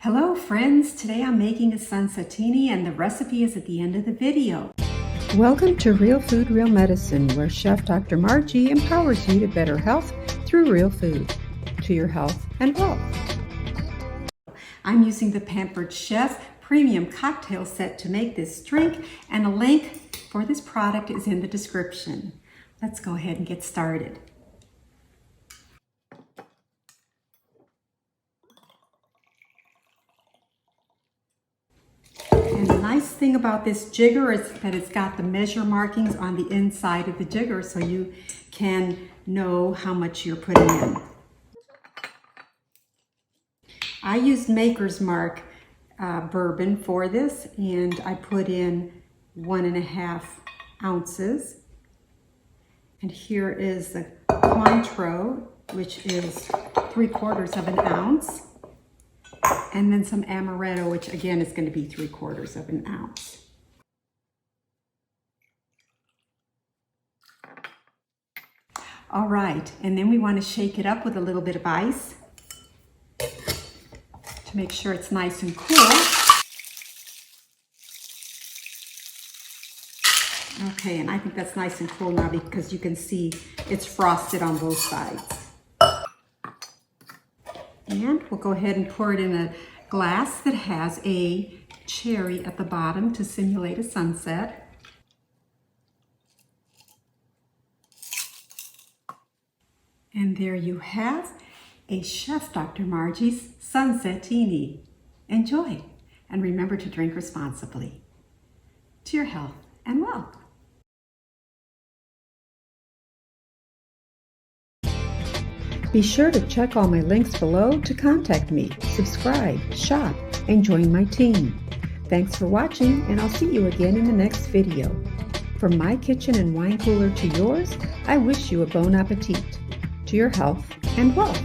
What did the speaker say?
Hello friends, today I'm making a Sunsetini and the recipe is at the end of the video. Welcome to Real Food, Real Medicine, where Chef Dr. Margie empowers you to better health through real food, to your health and wealth. I'm using the Pampered Chef Premium Cocktail Set to make this drink, and a link for this product is in the description. Let's go ahead and get started. And the nice thing about this jigger is that it's got the measure markings on the inside of the jigger so you can know how much you're putting in. I used Maker's Mark bourbon for this, and I put in 1.5 ounces. And here is the Cointreau, which is 3/4 of an ounce. And then some amaretto, which again is going to be 3/4 of an ounce. All right, and then we want to shake it up with a little bit of ice to make sure it's nice and cool. Okay, and I think that's nice and cool now because you can see it's frosted on both sides. And we'll go ahead and pour it in a glass that has a cherry at the bottom to simulate a sunset. And there you have a Chef Dr. Margie's Sunsetini. Enjoy, and remember to drink responsibly. To your health and wealth. Be sure to check all my links below to contact me, subscribe, shop, and join my team. Thanks for watching, and I'll see you again in the next video. From my kitchen and wine cooler to yours, I wish you a bon appetit. To your health and wealth.